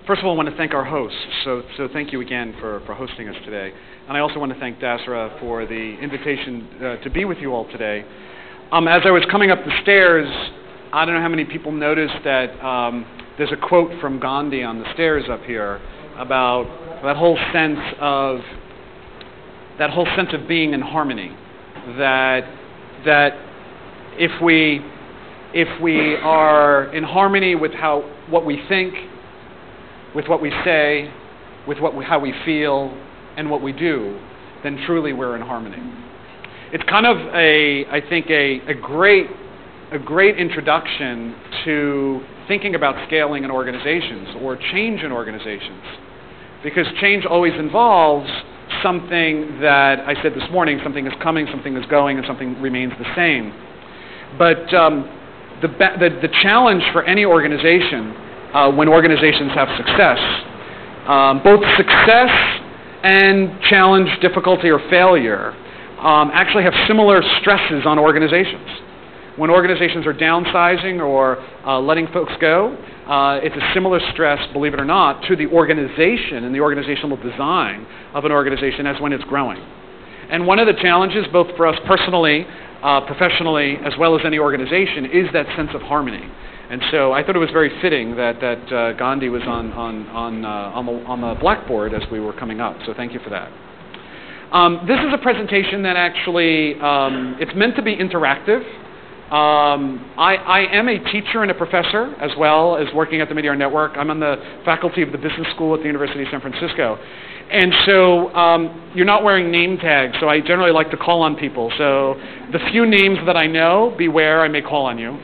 First of all, I want to thank our hosts. So thank you again for hosting us today. And I also want to thank Dasra for the invitation to be with you all today. As I was coming up the stairs, I don't know how many people noticed that there's a quote from Gandhi on the stairs up here about that whole sense of being in harmony. That if we are in harmony with what we think, with what we say, with how we feel, and what we do, then truly we're in harmony. It's kind of I think a great introduction to thinking about scaling in organizations or change in organizations, because change always involves something that I said this morning: something is coming, something is going, and something remains the same. But the challenge for any organization, when organizations have success, both success and challenge, difficulty, or failure actually have similar stresses on organizations. When organizations are downsizing or letting folks go, it's a similar stress, believe it or not, to the organization and the organizational design of an organization as when it's growing. And one of the challenges, both for us personally, professionally, as well as any organization, is that sense of harmony. And so I thought it was very fitting that Gandhi was on the blackboard as we were coming up. So thank you for that. This is a presentation that actually it's meant to be interactive. I am a teacher and a professor, as well as working at the Meteor Network. I'm on the faculty of the business school at the University of San Francisco. And so you're not wearing name tags, so I generally like to call on people. So the few names that I know, beware, I may call on you.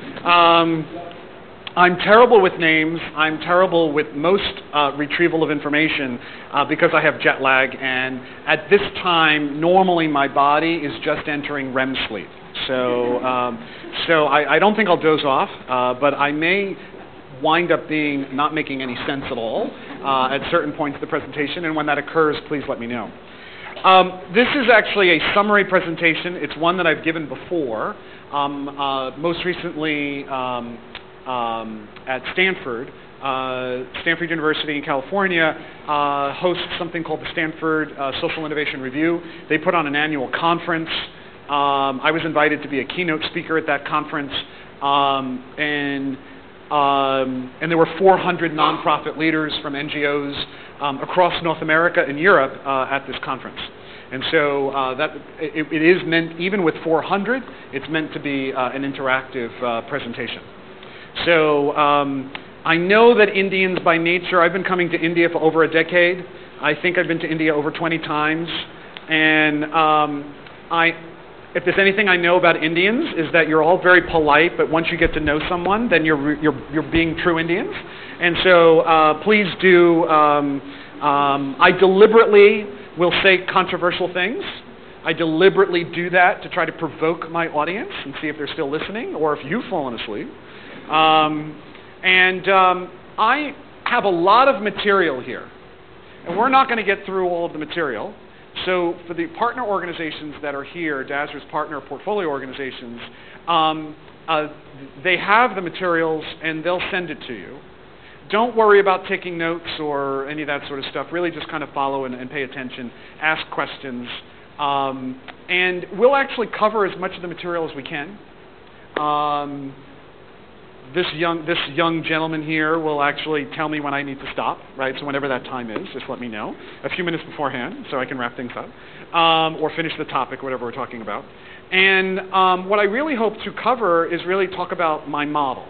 I'm terrible with names. I'm terrible with most retrieval of information because I have jet lag. And at this time, normally my body is just entering REM sleep. So I don't think I'll doze off, but I may wind up not making any sense at all at certain points of the presentation. And when that occurs, please let me know. This is actually a summary presentation. It's one that I've given before, most recently at Stanford. Stanford University in California hosts something called the Stanford Social Innovation Review. They put on an annual conference. I was invited to be a keynote speaker at that conference, and there were 400 nonprofit leaders from NGOs across North America and Europe at this conference. And so it is meant, even with 400, it's meant to be an interactive presentation. So I know that Indians by nature, I've been coming to India for over a decade. I think I've been to India over 20 times. And if there's anything I know about Indians, is that you're all very polite, but once you get to know someone, then you're being true Indians. And so please do, I deliberately will say controversial things. I deliberately do that to try to provoke my audience and see if they're still listening or if you've fallen asleep. I have a lot of material here, and we're not going to get through all of the material. So for the partner organizations that are here, Dasra's partner portfolio organizations, they have the materials and they'll send it to you. Don't worry about taking notes or any of that sort of stuff. Really just kind of follow and pay attention, ask questions. And we'll actually cover as much of the material as we can. This young gentleman here will actually tell me when I need to stop, right? So whenever that time is, just let me know a few minutes beforehand so I can wrap things up or finish the topic, whatever we're talking about. And what I really hope to cover is really talk about my model.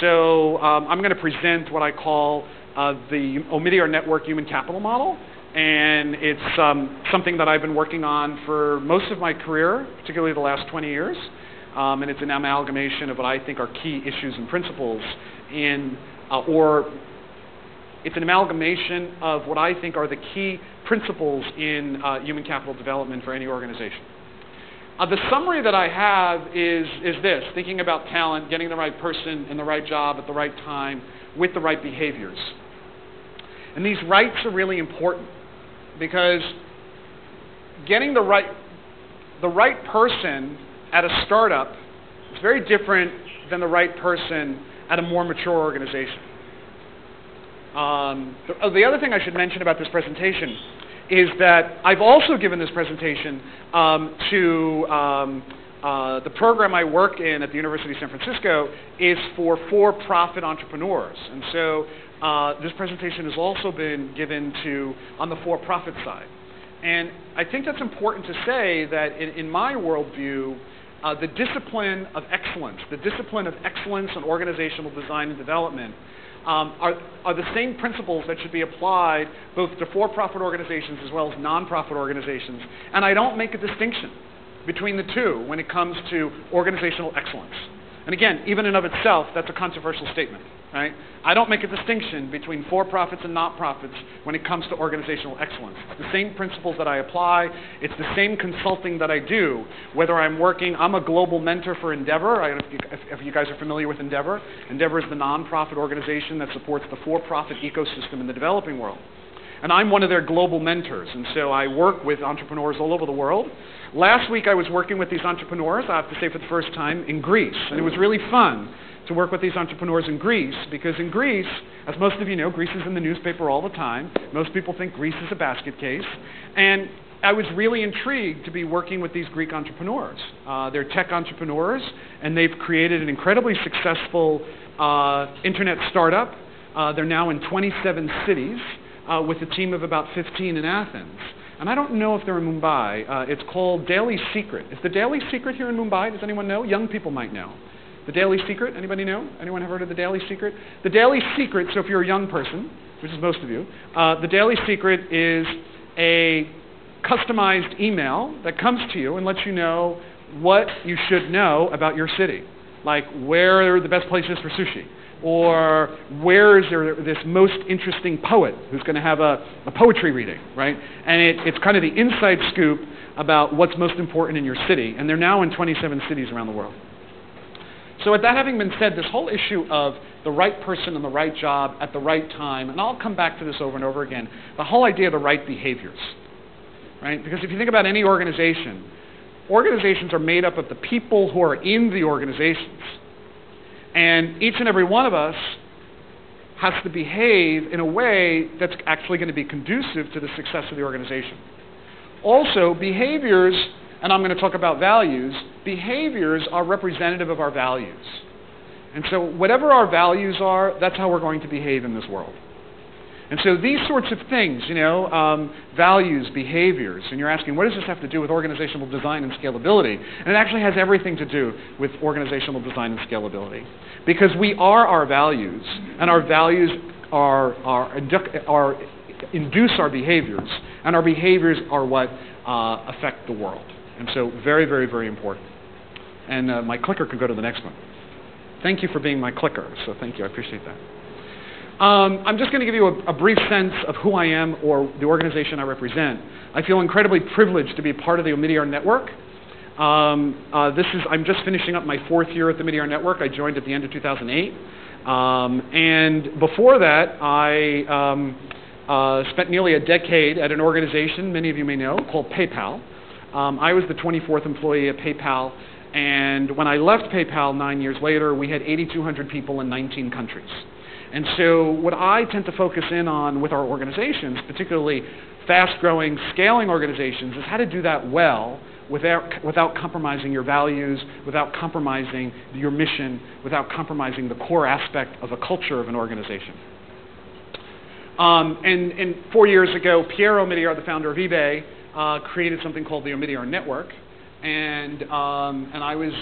So I'm going to present what I call the Meteor Network Human Capital Model. And it's something that I've been working on for most of my career, particularly the last 20 years. And it's an amalgamation of what I think are key issues and principles or it's an amalgamation of what I think are the key principles in human capital development for any organization. The summary that I have is this: thinking about talent, getting the right person in the right job at the right time with the right behaviors. And these rights are really important because getting the right person at a startup is very different than the right person at a more mature organization. The other thing I should mention about this presentation is that I've also given this presentation to the program I work in at the University of San Francisco is for-profit entrepreneurs. And so this presentation has also been given to on the for-profit side. And I think that's important to say that in my worldview, the discipline of excellence in organizational design and development are the same principles that should be applied both to for-profit organizations as well as non-profit organizations. And I don't make a distinction between the two when it comes to organizational excellence. And again, even in of itself, that's a controversial statement, right? I don't make a distinction between for-profits and not-profits when it comes to organizational excellence. It's the same principles that I apply. It's the same consulting that I do, whether I'm a global mentor for Endeavor. I don't know if you guys are familiar with Endeavor. Endeavor is the non-profit organization that supports the for-profit ecosystem in the developing world. And I'm one of their global mentors, and so I work with entrepreneurs all over the world. Last week I was working with these entrepreneurs, I have to say for the first time, in Greece. And it was really fun to work with these entrepreneurs in Greece, because in Greece, as most of you know, Greece is in the newspaper all the time. Most people think Greece is a basket case. And I was really intrigued to be working with these Greek entrepreneurs. They're tech entrepreneurs, and they've created an incredibly successful internet startup. They're now in 27 cities. With a team of about 15 in Athens. And I don't know if they're in Mumbai. It's called Daily Secret. Is the Daily Secret here in Mumbai? Does anyone know? Young people might know. The Daily Secret, anybody know? Anyone have heard of the Daily Secret? The Daily Secret, so if you're a young person, which is most of you, the Daily Secret is a customized email that comes to you and lets you know what you should know about your city. Like, where are the best places for sushi? Or where is there this most interesting poet who's going to have a poetry reading, right? And it's kind of the inside scoop about what's most important in your city. And they're now in 27 cities around the world. So with that having been said, this whole issue of the right person in the right job at the right time, and I'll come back to this over and over again, the whole idea of the right behaviors, right? Because if you think about any organization, organizations are made up of the people who are in the organizations. And each and every one of us has to behave in a way that's actually going to be conducive to the success of the organization. Also, behaviors, and I'm going to talk about values, behaviors are representative of our values. And so whatever our values are, that's how we're going to behave in this world. And so these sorts of things, values, behaviors, and you're asking, what does this have to do with organizational design and scalability? And it actually has everything to do with organizational design and scalability. Because we are our values, and our values induce our behaviors, and our behaviors are what affect the world. And so very, very, very important. And my clicker could go to the next one. Thank you for being my clicker, so thank you, I appreciate that. I'm just going to give you a brief sense of who I am or the organization I represent. I feel incredibly privileged to be a part of the Omidyar Network. I'm just finishing up my 4th year at the Omidyar Network. I joined at the end of 2008. And before that, I spent nearly a decade at an organization many of you may know called PayPal. I was the 24th employee at PayPal. And when I left PayPal 9 years later, we had 8,200 people in 19 countries. And so what I tend to focus in on with our organizations, particularly fast-growing, scaling organizations, is how to do that well without compromising your values, without compromising your mission, without compromising the core aspect of a culture of an organization. And 4 years ago, Pierre Omidyar, the founder of eBay, created something called the Omidyar Network. And I was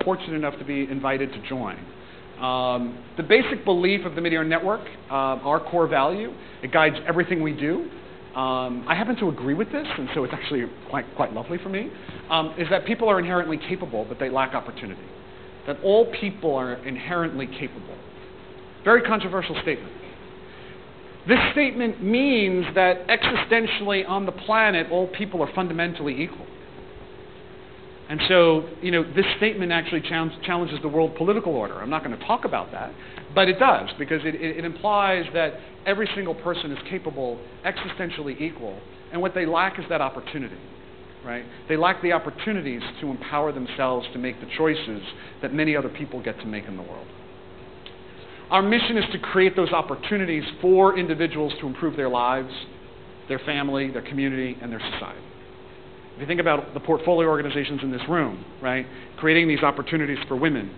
fortunate enough to be invited to join. The basic belief of the Omidyar Network, our core value, it guides everything we do. I happen to agree with this, and so it's actually quite lovely for me, is that people are inherently capable, but they lack opportunity. That all people are inherently capable. Very controversial statement. This statement means that existentially on the planet, all people are fundamentally equal. And so, this statement actually challenges the world political order. I'm not going to talk about that, but it does, because it implies that every single person is capable, existentially equal, and what they lack is that opportunity, right? They lack the opportunities to empower themselves to make the choices that many other people get to make in the world. Our mission is to create those opportunities for individuals to improve their lives, their family, their community, and their society. If you think about the portfolio organizations in this room, right, creating these opportunities for women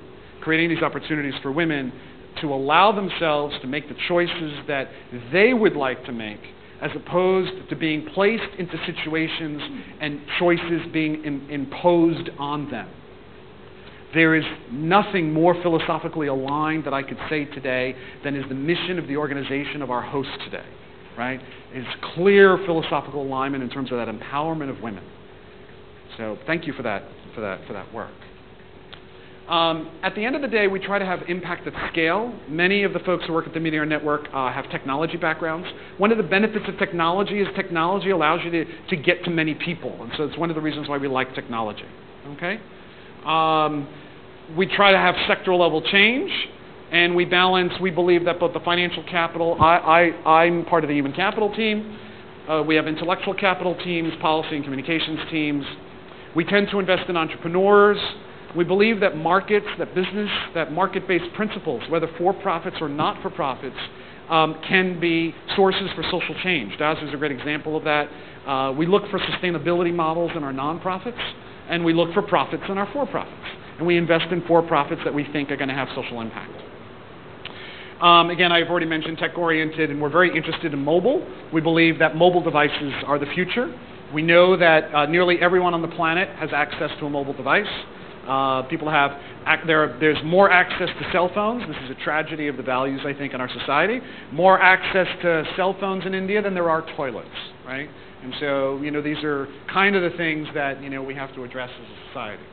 to allow themselves to make the choices that they would like to make, as opposed to being placed into situations and choices being imposed on them. There is nothing more philosophically aligned that I could say today than is the mission of the organization of our host today, right? It's clear philosophical alignment in terms of that empowerment of women. So thank you for that work. At the end of the day, we try to have impact at scale. Many of the folks who work at the Meteor Network have technology backgrounds. One of the benefits of technology is technology allows you to get to many people, and so it's one of the reasons why we like technology. Okay. We try to have sectoral level change, and we believe that both the financial capital, I'm part of the human capital team, we have intellectual capital teams, policy and communications teams. We tend to invest in entrepreneurs. We believe that markets, that business, that market-based principles, whether for-profits or not-for-profits, can be sources for social change. DAS is a great example of that. We look for sustainability models in our nonprofits, and we look for profits in our for-profits. And we invest in for-profits that we think are going to have social impact. Again, I've already mentioned tech-oriented, and we're very interested in mobile. We believe that mobile devices are the future. We know that nearly everyone on the planet has access to a mobile device. There's more access to cell phones. This is a tragedy of the values, I think, in our society. More access to cell phones in India than there are toilets, right? And so, these are kind of the things that, we have to address as a society.